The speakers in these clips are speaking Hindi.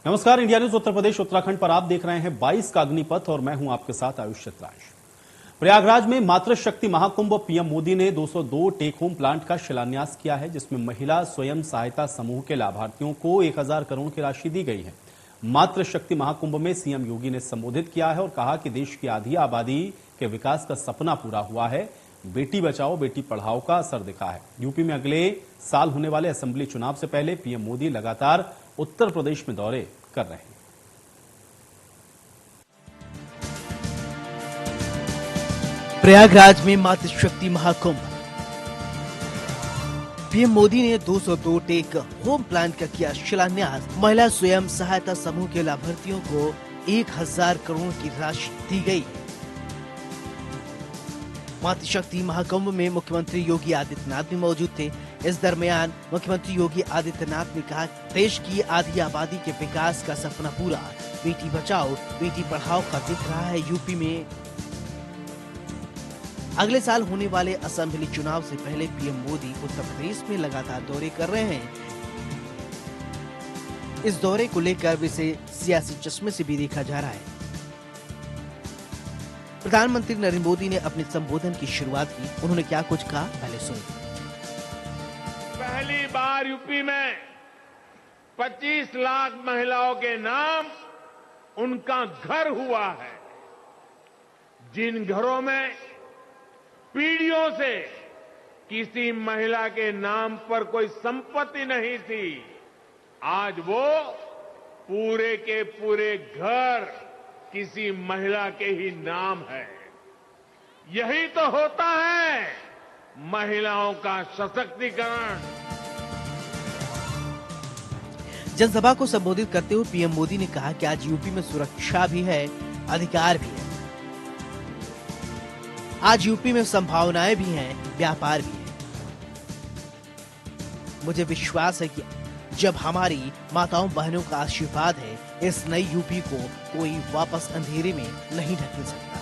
नमस्कार, इंडिया न्यूज उत्तर प्रदेश उत्तराखंड पर आप देख रहे हैं 22 का अग्निपथ और मैं हूं आपके साथ आयुष चित्रांश। प्रयागराज में मातृशक्ति महाकुंभ पीएम मोदी ने 202 टेक होम प्लांट का शिलान्यास किया है, जिसमें महिला स्वयं सहायता समूह के लाभार्थियों को 1000 करोड़ की राशि दी गई है। मातृशक्ति महाकुंभ में सीएम योगी ने संबोधित किया है और कहा कि देश की आधी आबादी के विकास का सपना पूरा हुआ है। बेटी बचाओ बेटी पढ़ाओ का असर दिखा है। यूपी में अगले साल होने वाले असेंबली चुनाव से पहले पीएम मोदी लगातार उत्तर प्रदेश में दौरे कर रहे हैं। प्रयागराज में मातृशक्ति महाकुंभ। पीएम मोदी ने 202 टेक होम प्लांट का किया शिलान्यास। महिला स्वयं सहायता समूह के लाभार्थियों को 1000 करोड़ की राशि दी गई। मातृशक्ति महाकुंभ में मुख्यमंत्री योगी आदित्यनाथ भी मौजूद थे। इस दरमियान मुख्यमंत्री योगी आदित्यनाथ ने कहा, देश की आधी आबादी के विकास का सपना पूरा, बेटी बचाओ बेटी पढ़ाओ का दिख रहा है यूपी में। अगले साल होने वाले असेंबली चुनाव से पहले पीएम मोदी उत्तर प्रदेश में लगातार दौरे कर रहे हैं। इस दौरे को लेकर इसे सियासी चश्मे से भी देखा जा रहा है। प्रधानमंत्री नरेंद्र मोदी ने अपने संबोधन की शुरुआत की। उन्होंने क्या कुछ कहा, पहले सुनिए। पहली बार यूपी में 25 लाख महिलाओं के नाम उनका घर हुआ है। जिन घरों में पीढ़ियों से किसी महिला के नाम पर कोई संपत्ति नहीं थी, आज वो पूरे के पूरे घर किसी महिला के ही नाम है। यही तो होता है महिलाओं का सशक्तिकरण। जनसभा को संबोधित करते हुए पीएम मोदी ने कहा कि आज यूपी में सुरक्षा भी है, अधिकार भी है। आज यूपी में संभावनाएं भी हैं, व्यापार भी है। मुझे विश्वास है कि जब हमारी माताओं बहनों का आशीर्वाद है, इस नई यूपी को कोई वापस अंधेरे में नहीं ढकेल सकता।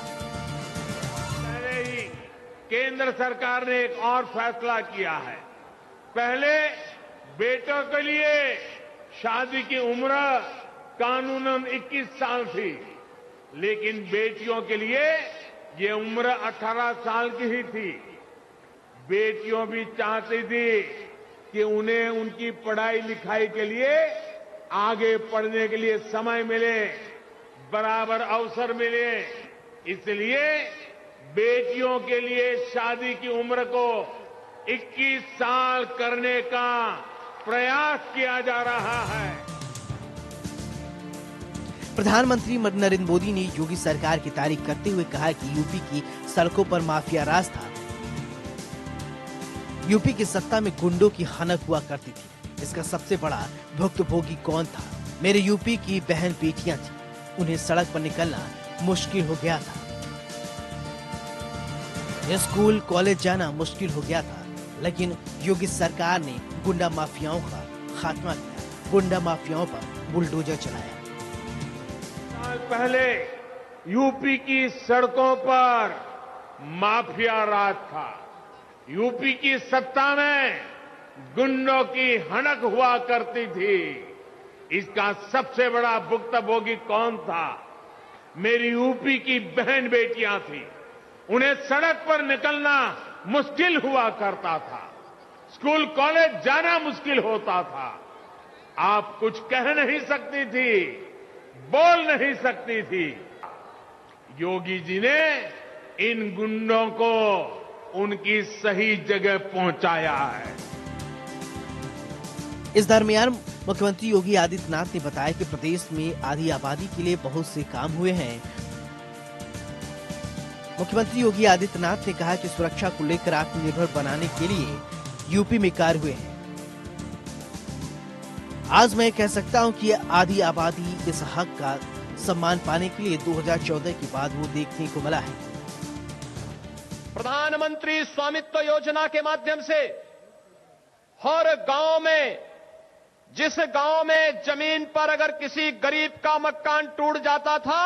पहले ही केंद्र सरकार ने एक और फैसला किया है। पहले बेटों के लिए शादी की उम्र कानूनन 21 साल थी, लेकिन बेटियों के लिए ये उम्र 18 साल की ही थी। बेटियों भी चाहती थी कि उन्हें उनकी पढ़ाई लिखाई के लिए, आगे पढ़ने के लिए समय मिले, बराबर अवसर मिले। इसलिए बेटियों के लिए शादी की उम्र को 21 साल करने का प्रयास किया जा रहा है। प्रधानमंत्री नरेंद्र मोदी ने योगी सरकार की तारीफ करते हुए कहा कि यूपी की सड़कों पर माफिया राज था। यूपी की सत्ता में गुंडों की हनक हुआ करती थी। इसका सबसे बड़ा भुक्तभोगी कौन था? मेरे यूपी की बहन बेटियां थी। उन्हें सड़क पर निकलना मुश्किल हो गया था। स्कूल कॉलेज जाना मुश्किल हो गया था, लेकिन योगी सरकार ने गुंडा माफियाओं का खात्मा किया। गुंडा माफियाओं पर बुलडोजर चलाया। साल पहले यूपी की सड़कों पर माफिया राज था। यूपी की सत्ता में गुंडों की हनक हुआ करती थी। इसका सबसे बड़ा भुक्तभोगी कौन था? मेरी यूपी की बहन बेटियां थी। उन्हें सड़क पर निकलना मुश्किल हुआ करता था। स्कूल कॉलेज जाना मुश्किल होता था। आप कुछ कह नहीं सकती थी, बोल नहीं सकती थी। योगी जी ने इन गुंडों को उनकी सही जगह पहुंचाया है। इस दरमियान मुख्यमंत्री योगी आदित्यनाथ ने बताया कि प्रदेश में आधी आबादी के लिए बहुत से काम हुए हैं। मुख्यमंत्री योगी आदित्यनाथ ने कहा कि सुरक्षा को लेकर आत्मनिर्भर बनाने के लिए यूपी में कार्य हुए हैं। आज मैं कह सकता हूं कि आधी आबादी इस हक का सम्मान पाने के लिए 2014 के बाद वो देखने को मिला है। प्रधानमंत्री स्वामित्व योजना के माध्यम से हर गांव में, जिस गांव में जमीन पर अगर किसी गरीब का मकान टूट जाता था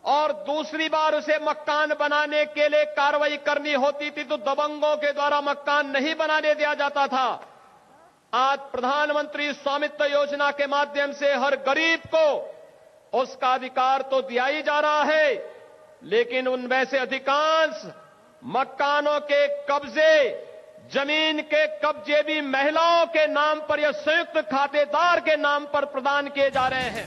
और दूसरी बार उसे मकान बनाने के लिए कार्रवाई करनी होती थी तो दबंगों के द्वारा मकान नहीं बनाने दिया जाता था। आज प्रधानमंत्री स्वामित्व योजना के माध्यम से हर गरीब को उसका अधिकार तो दिया ही जा रहा है, लेकिन उनमें से अधिकांश मकानों के कब्जे, जमीन के कब्जे भी महिलाओं के नाम पर या संयुक्त खातेदार के नाम पर प्रदान किए जा रहे हैं।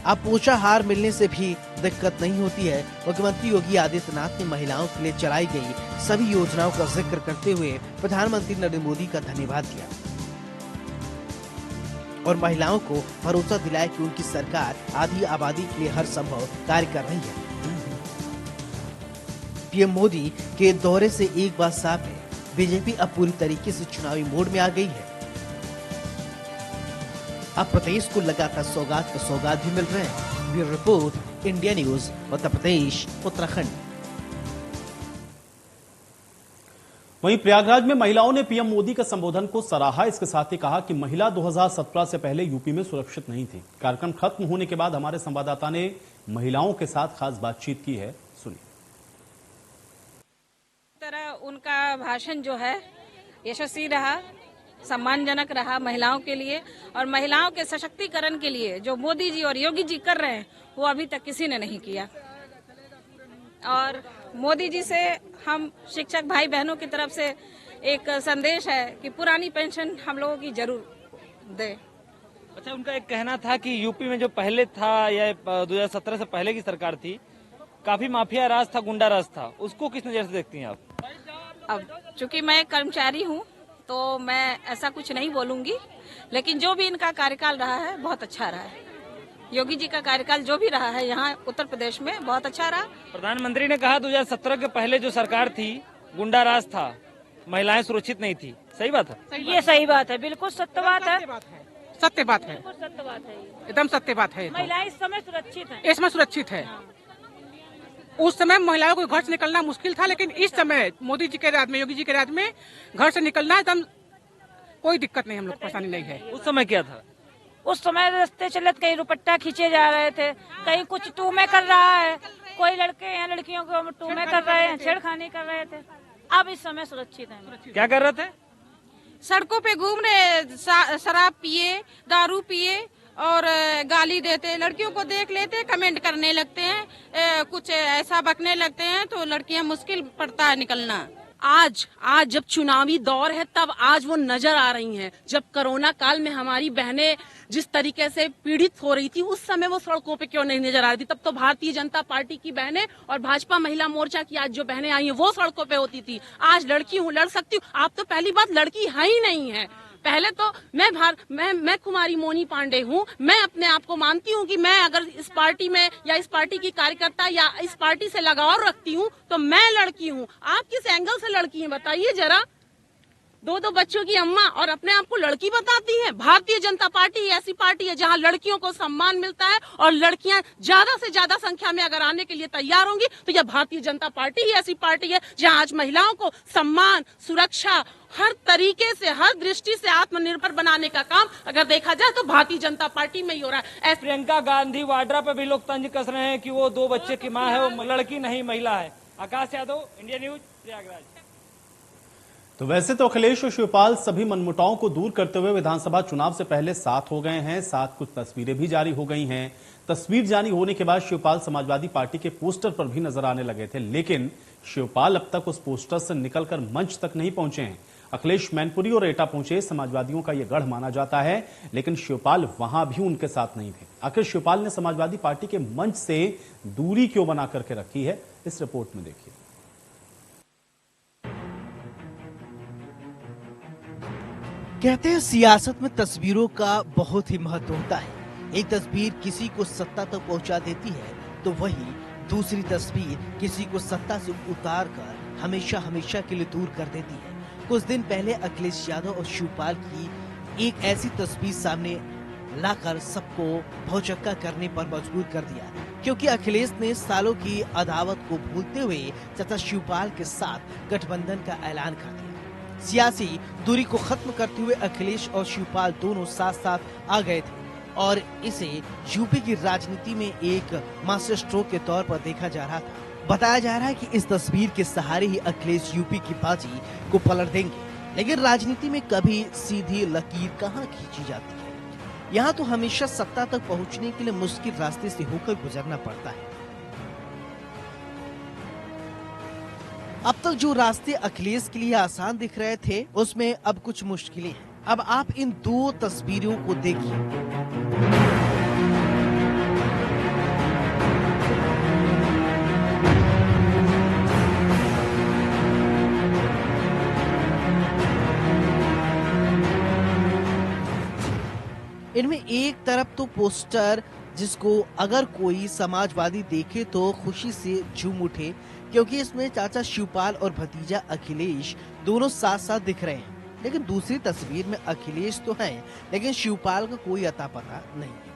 अब पोषाहार मिलने से भी दिक्कत नहीं होती है। मुख्यमंत्री योगी आदित्यनाथ ने महिलाओं के लिए चलाई गई सभी योजनाओं का जिक्र करते हुए प्रधानमंत्री नरेंद्र मोदी का धन्यवाद किया और महिलाओं को भरोसा दिलाया कि उनकी सरकार आधी आबादी के लिए हर संभव कार्य कर रही है। पीएम मोदी के दौरे से एक बात साफ है, बीजेपी अब पूरी तरीके से चुनावी मोड में आ गई है। अब प्रदेश को लगातार सौगात का सौगात भी मिल रहे हैं। Bureau report, India news, Uttar Pradesh, Uttarakhand. वहीं प्रयागराज में महिलाओं ने पीएम मोदी के संबोधन को सराहा। इसके साथ ही कहा कि महिला 2017 से पहले यूपी में सुरक्षित नहीं थी। कार्यक्रम खत्म होने के बाद हमारे संवाददाता ने महिलाओं के साथ खास बातचीत की है, सुनिए। तरह उनका भाषण जो है यशस्वी रहा, सम्मानजनक रहा महिलाओं के लिए, और महिलाओं के सशक्तिकरण के लिए जो मोदी जी और योगी जी कर रहे हैं वो अभी तक किसी ने नहीं किया। और मोदी जी से हम शिक्षक भाई बहनों की तरफ से एक संदेश है कि पुरानी पेंशन हम लोगों की जरूर दे। अच्छा, उनका एक कहना था कि यूपी में जो पहले था या 2017 से पहले की सरकार थी, काफी माफिया राज था, गुंडा राज था, उसको किस नजर से देखती हैं आप? अब चूंकि मैं कर्मचारी हूँ तो मैं ऐसा कुछ नहीं बोलूंगी, लेकिन जो भी इनका कार्यकाल रहा है बहुत अच्छा रहा है। योगी जी का कार्यकाल जो भी रहा है यहाँ उत्तर प्रदेश में बहुत अच्छा रहा। प्रधानमंत्री ने कहा 2017 के पहले जो सरकार थी गुंडा राज था, महिलाएं सुरक्षित नहीं थी। सही बात है? ये सही बात है, बिल्कुल सत्य बात है, सत्य बात है, बिल्कुल सत्य बात है, एकदम सत्य बात है। महिलाएं इस समय सुरक्षित हैं। इसमें सुरक्षित है। उस समय महिलाओं को घर से निकलना मुश्किल था, लेकिन इस समय मोदी जी के राज में, योगी जी के राज में घर से निकलना एकदम कोई दिक्कत नहीं, हम लोग परेशानी नहीं है। उस समय क्या था? उस समय रास्ते चलत कहीं दुपट्टा खींचे जा रहे थे, कहीं कुछ टूमे कर रहा है, कोई लड़के या लड़कियों को टूमे कर रहे हैं, छेड़खानी कर रहे थे। अब इस समय सुरक्षित हैं। क्या कर रहे थे? सड़कों पे घूम रहे, शराब पिए, दारू पिए और गाली देते, लड़कियों को देख लेते, कमेंट करने लगते हैं, कुछ ऐसा बकने लगते हैं तो लड़कियां मुश्किल पड़ता है निकलना। आज जब चुनावी दौर है तब आज वो नजर आ रही हैं। जब कोरोना काल में हमारी बहनें जिस तरीके से पीड़ित हो रही थी उस समय वो सड़कों पे क्यों नहीं नजर आ रही थी? तब तो भारतीय जनता पार्टी की बहनें और भाजपा महिला मोर्चा की आज जो बहनें आई हैं वो सड़कों पे होती थी। आज लड़की हूँ, लड़ सकती हूँ। आप तो पहली बात लड़की है ही नहीं है। पहले तो मैं कुमारी मोनी पांडे हूँ, मैं अपने आप को मानती हूँ कि मैं अगर इस पार्टी में या इस पार्टी की कार्यकर्ता या इस पार्टी से लगाव रखती हूँ तो मैं लड़की हूँ। आप किस एंगल से लड़की हैं बताइए जरा? दो बच्चों की अम्मा और अपने आप को लड़की बताती हैं। भारतीय जनता पार्टी ऐसी पार्टी है जहां लड़कियों को सम्मान मिलता है और लड़कियां ज्यादा से ज्यादा संख्या में अगर आने के लिए तैयार होंगी तो यह भारतीय जनता पार्टी ही ऐसी पार्टी है जहां आज महिलाओं को सम्मान, सुरक्षा, हर तरीके से, हर दृष्टि से आत्मनिर्भर बनाने का काम अगर देखा जाए तो भारतीय जनता पार्टी में ही हो रहा है। प्रियंका गांधी वाड्रा पे भी लोग तंज कस रहे हैं कि वो 2 बच्चे की माँ है, वो लड़की नहीं महिला है। आकाश यादव, इंडिया न्यूज, प्रयागराज। तो वैसे तो अखिलेश और शिवपाल सभी मनमुटावों को दूर करते हुए विधानसभा चुनाव से पहले साथ हो गए हैं। साथ कुछ तस्वीरें भी जारी हो गई हैं। तस्वीर जारी होने के बाद शिवपाल समाजवादी पार्टी के पोस्टर पर भी नजर आने लगे थे, लेकिन शिवपाल अब तक उस पोस्टर से निकलकर मंच तक नहीं पहुंचे हैं। अखिलेश मैनपुरी और एटा पहुंचे। समाजवादियों का यह गढ़ माना जाता है, लेकिन शिवपाल वहां भी उनके साथ नहीं थे। आखिर शिवपाल ने समाजवादी पार्टी के मंच से दूरी क्यों बना करके रखी है, इस रिपोर्ट में देखिए। कहते हैं सियासत में तस्वीरों का बहुत ही महत्व होता है। एक तस्वीर किसी को सत्ता तक पहुंचा देती है तो वही दूसरी तस्वीर किसी को सत्ता से उतार कर हमेशा हमेशा के लिए दूर कर देती है। कुछ दिन पहले अखिलेश यादव और शिवपाल की एक ऐसी तस्वीर सामने लाकर सबको भौचक्का करने पर मजबूर कर दिया, क्योंकि अखिलेश ने सालों की अदावत को भूलते हुए तथा शिवपाल के साथ गठबंधन का ऐलान कर दिया। सियासी दूरी को खत्म करते हुए अखिलेश और शिवपाल दोनों साथ साथ आ गए थे और इसे यूपी की राजनीति में एक मास्टर स्ट्रोक के तौर पर देखा जा रहा था। बताया जा रहा है कि इस तस्वीर के सहारे ही अखिलेश यूपी की बाजी को पलट देंगे, लेकिन राजनीति में कभी सीधी लकीर कहाँ खींची जाती है। यहाँ तो हमेशा सत्ता तक पहुँचने के लिए मुश्किल रास्ते से होकर गुजरना पड़ता है। अब तक जो रास्ते अखिलेश के लिए आसान दिख रहे थे, उसमें अब कुछ मुश्किलें हैं। अब आप इन दो तस्वीरों को देखिए। इनमें एक तरफ तो पोस्टर जिसको अगर कोई समाजवादी देखे तो खुशी से झूम उठे, क्योंकि इसमें चाचा शिवपाल और भतीजा अखिलेश दोनों साथ साथ दिख रहे हैं। लेकिन दूसरी तस्वीर में अखिलेश तो हैं, लेकिन शिवपाल का कोई अता पता नहीं है।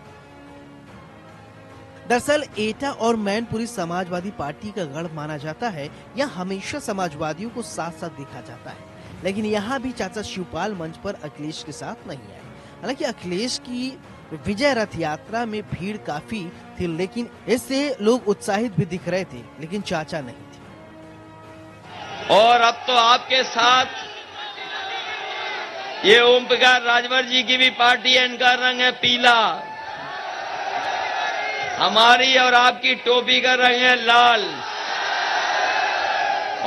दरअसल एटा और मैनपुरी समाजवादी पार्टी का गढ़ माना जाता है। यहाँ हमेशा समाजवादियों को साथ साथ देखा जाता है, लेकिन यहाँ भी चाचा शिवपाल मंच पर अखिलेश के साथ नहीं आए। हालांकि अखिलेश की विजय रथ यात्रा में भीड़ काफी थी, लेकिन इससे लोग उत्साहित भी दिख रहे थे, लेकिन चाचा नहीं थे। और अब तो आपके साथ ये ओम प्रकाश राजभर जी की भी पार्टी है, इनका रंग है पीला। हमारी और आपकी टोपी का रंग है लाल।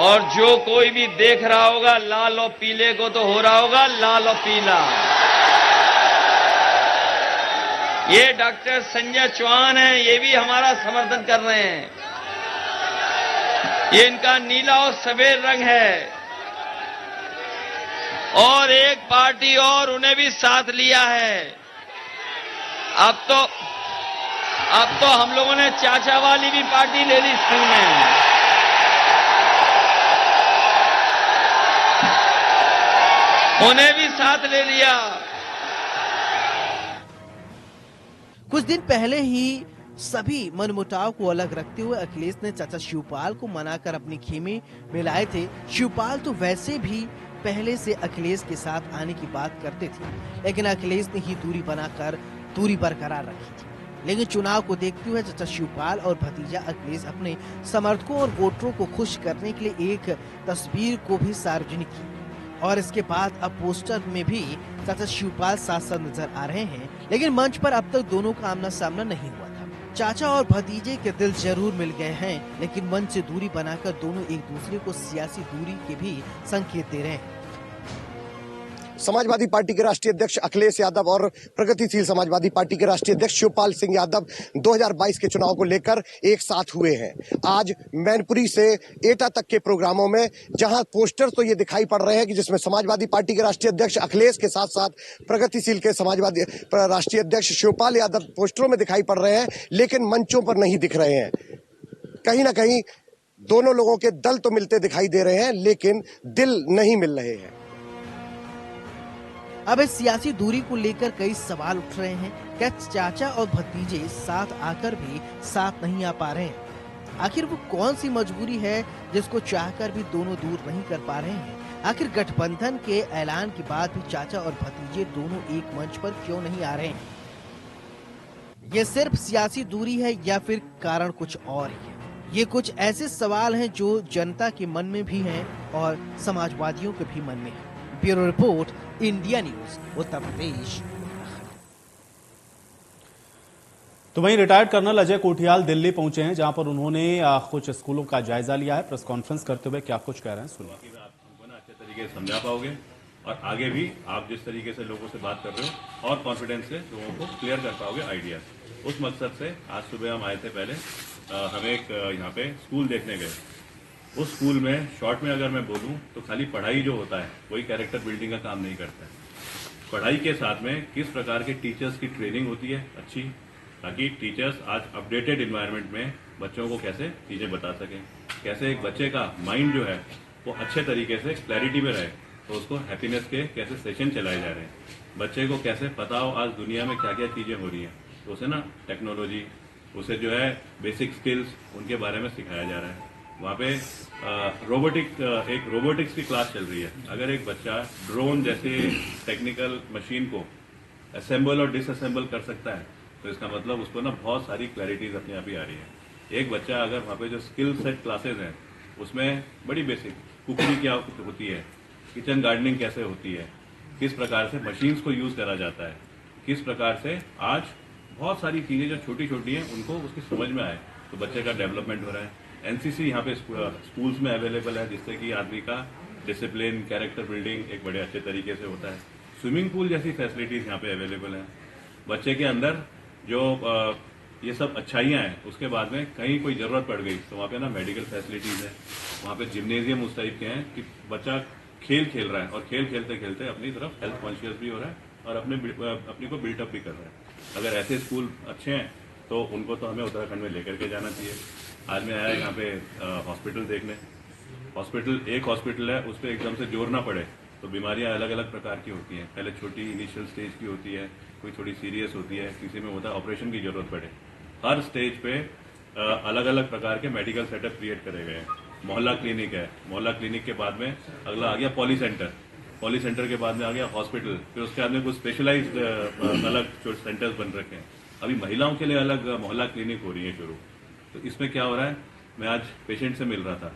और जो कोई भी देख रहा होगा लाल और पीले को, तो हो रहा होगा लाल और पीला। ये डॉक्टर संजय चौहान हैं, ये भी हमारा समर्थन कर रहे हैं। ये इनका नीला और सफेद रंग है। और एक पार्टी और उन्हें भी साथ लिया है। अब तो हम लोगों ने चाचा वाली भी पार्टी ले ली स्कूल में। उन्हें भी साथ ले लिया। कुछ दिन पहले ही सभी मनमुटाव को अलग रखते हुए अखिलेश ने चाचा शिवपाल को मनाकर अपनी खेमे में लाए थे। शिवपाल तो वैसे भी पहले से अखिलेश के साथ आने की बात करते थे, लेकिन अखिलेश ने ही दूरी बनाकर दूरी बरकरार रखी थी। लेकिन चुनाव को देखते हुए चाचा शिवपाल और भतीजा अखिलेश अपने समर्थकों और वोटरों को खुश करने के लिए एक तस्वीर को भी सार्वजनिक की, और इसके बाद अब पोस्टर में भी चाचा शिवपाल साथ साथ नजर आ रहे हैं। लेकिन मंच पर अब तक दोनों का आमना सामना नहीं हुआ था। चाचा और भतीजे के दिल जरूर मिल गए हैं, लेकिन मंच से दूरी बनाकर दोनों एक दूसरे को सियासी दूरी के भी संकेत दे रहे हैं। समाजवादी पार्टी के राष्ट्रीय अध्यक्ष अखिलेश यादव और प्रगतिशील समाजवादी पार्टी के राष्ट्रीय अध्यक्ष शिवपाल सिंह यादव 2022 के चुनाव को लेकर एक साथ हुए हैं। आज मैनपुरी से एटा तक के प्रोग्रामों में जहां पोस्टर तो ये दिखाई पड़ रहे हैं कि जिसमें समाजवादी पार्टी के राष्ट्रीय अध्यक्ष अखिलेश के साथ साथ प्रगतिशील के समाजवादी राष्ट्रीय अध्यक्ष शिवपाल यादव पोस्टरों में दिखाई पड़ रहे हैं, लेकिन मंचों पर नहीं दिख रहे हैं। कहीं ना कहीं दोनों लोगों के दल तो मिलते दिखाई दे रहे हैं, लेकिन दिल नहीं मिल रहे हैं। अब इस सियासी दूरी को लेकर कई सवाल उठ रहे हैं। क्या चाचा और भतीजे साथ आकर भी साथ नहीं आ पा रहे हैं? आखिर वो कौन सी मजबूरी है जिसको चाहकर भी दोनों दूर नहीं कर पा रहे हैं? आखिर गठबंधन के ऐलान के बाद भी चाचा और भतीजे दोनों एक मंच पर क्यों नहीं आ रहे हैं? ये सिर्फ सियासी दूरी है या फिर कारण कुछ और ही है? ये कुछ ऐसे सवाल हैं जो जनता के मन में भी हैं और समाजवादियों के भी मन में है। Bureau report, India news, Uttar Pradesh. तो वहीं रिटायर्ड कर्नल अजय कोठियाल दिल्ली पहुंचे हैं, जहां पर उन्होंने कुछ स्कूलों का जायजा लिया है। प्रेस कॉन्फ्रेंस करते हुए क्या कुछ कह रहे हैं सुनिए। आप हमको ना अच्छे तरीके से समझा पाओगे और आगे भी आप जिस तरीके से लोगों से बात कर रहे हो और कॉन्फिडेंस से लोगों को क्लियर कर पाओगे आइडिया। उस मकसद से आज सुबह हम आए थे। पहले हम एक यहाँ पे स्कूल देखने गए। उस स्कूल में शॉर्ट में अगर मैं बोलूं तो खाली पढ़ाई जो होता है कोई कैरेक्टर बिल्डिंग का काम नहीं करता है। पढ़ाई के साथ में किस प्रकार के टीचर्स की ट्रेनिंग होती है अच्छी, ताकि टीचर्स आज अपडेटेड इन्वायरमेंट में बच्चों को कैसे चीजें बता सकें, कैसे एक बच्चे का माइंड जो है वो अच्छे तरीके से क्लैरिटी में रहे, तो उसको हैप्पीनेस के कैसे सेशन चलाए जा रहे हैं, बच्चे को कैसे पता हो आज दुनिया में क्या क्या चीजें हो रही हैं, तो उसे ना टेक्नोलॉजी, उसे जो है बेसिक स्किल्स उनके बारे में सिखाया जा रहा है। वहाँ पे एक रोबोटिक्स की क्लास चल रही है। अगर एक बच्चा ड्रोन जैसे टेक्निकल मशीन को असेंबल और डिसअसेंबल कर सकता है, तो इसका मतलब उसको ना बहुत सारी क्लैरिटीज अपने आप ही आ रही है। एक बच्चा अगर वहाँ पे जो स्किल सेट क्लासेज हैं उसमें बड़ी बेसिक कुकिंग क्या होती है, किचन गार्डनिंग कैसे होती है, किस प्रकार से मशीन्स को यूज करा जाता है, किस प्रकार से आज बहुत सारी चीजें जो छोटी छोटी हैं उनको उसकी समझ में आए, तो बच्चे का डेवलपमेंट हो रहा है। एनसीसी यहाँ पे स्कूल्स में अवेलेबल है, जिससे कि आदमी का डिसिप्लिन, कैरेक्टर बिल्डिंग एक बड़े अच्छे तरीके से होता है। स्विमिंग पूल जैसी फैसिलिटीज यहाँ पे अवेलेबल है। बच्चे के अंदर जो ये सब अच्छाइयाँ हैं, उसके बाद में कहीं कोई जरूरत पड़ गई तो वहाँ पे ना मेडिकल फैसिलिटीज है, वहाँ पे जिम्नेजियम उस टाइप के हैं कि बच्चा खेल खेल रहा है और खेल खेलते खेलते अपनी तरफ हेल्थ कॉन्शियस भी हो रहा है और अपनी को बिल्टअप भी कर रहा है। अगर ऐसे स्कूल अच्छे हैं तो उनको तो हमें उत्तराखंड में लेकर के जाना चाहिए। आज मैं आया यहाँ पे हॉस्पिटल देखने। एक हॉस्पिटल है, उस पर एकदम से जोर ना पड़े, तो बीमारियां अलग अलग प्रकार की होती हैं। पहले छोटी इनिशियल स्टेज की होती है, कोई थोड़ी सीरियस होती है, किसी में होता है ऑपरेशन की जरूरत पड़े। हर स्टेज पे अलग अलग प्रकार के मेडिकल सेटअप क्रिएट करे गए हैं। मोहल्ला क्लिनिक है, मोहल्ला क्लिनिक के बाद में अगला आ गया पॉली सेंटर के बाद में आ गया हॉस्पिटल, फिर उसके बाद में कुछ स्पेशलाइज्ड अलग सेंटर्स बन रखे हैं। अभी महिलाओं के लिए अलग मोहल्ला क्लिनिक हो रही है शुरू। तो इसमें क्या हो रहा है, मैं आज पेशेंट से मिल रहा था,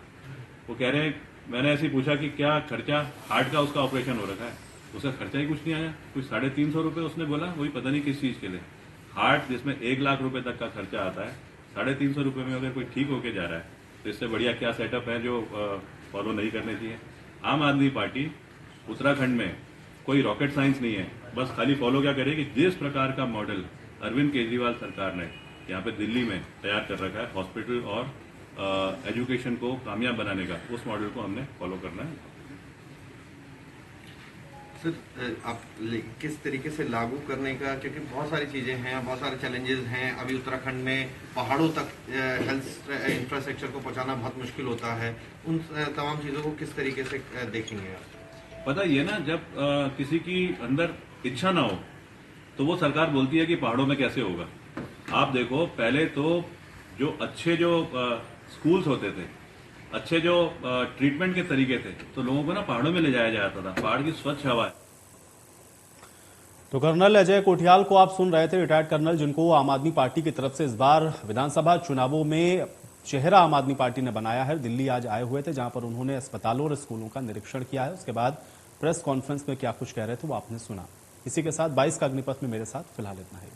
वो कह रहे हैं, मैंने ऐसे ही पूछा कि क्या खर्चा हार्ट का उसका ऑपरेशन हो रखा है, उसका खर्चा ही कुछ नहीं आया, कुछ 350 रुपए उसने बोला, वही पता नहीं किस चीज के लिए। हार्ट जिसमें 1 लाख रुपए तक का खर्चा आता है, 350 रुपए में अगर कोई ठीक होके जा रहा है तो इससे बढ़िया क्या सेटअप है जो फॉलो नहीं करने चाहिए। आम आदमी पार्टी उत्तराखंड में कोई रॉकेट साइंस नहीं है, बस खाली फॉलो क्या करेगी, जिस प्रकार का मॉडल अरविंद केजरीवाल सरकार ने यहाँ पे दिल्ली में तैयार कर रखा है हॉस्पिटल और एजुकेशन को कामयाब बनाने का, उस मॉडल को हमने फॉलो करना है। सर, आप किस तरीके से लागू करने का, क्योंकि बहुत सारी चीजें हैं, बहुत सारे चैलेंजेस हैं। अभी उत्तराखंड में पहाड़ों तक हेल्थ इंफ्रास्ट्रक्चर को पहुंचाना बहुत मुश्किल होता है। उन तमाम चीजों को किस तरीके से देखेंगे आप? पता ये ना, जब किसी की अंदर इच्छा ना हो तो वो सरकार बोलती है कि पहाड़ों में कैसे होगा। आप देखो, पहले तो जो अच्छे जो स्कूल्स होते थे, अच्छे जो ट्रीटमेंट के तरीके थे, तो लोगों को ना पहाड़ों में ले जाया जाता था। पहाड़ की स्वच्छ हवा है। तो कर्नल अजय कोठियाल को आप सुन रहे थे, रिटायर्ड कर्नल, जिनको आम आदमी पार्टी की तरफ से इस बार विधानसभा चुनावों में चेहरा आम आदमी पार्टी ने बनाया है। दिल्ली आज आए हुए थे, जहां पर उन्होंने अस्पतालों और स्कूलों का निरीक्षण किया है। उसके बाद प्रेस कॉन्फ्रेंस में क्या कुछ कह रहे थे वो आपने सुना। इसी के साथ 22 का अग्निपथ में मेरे साथ फिलहाल इतना ही।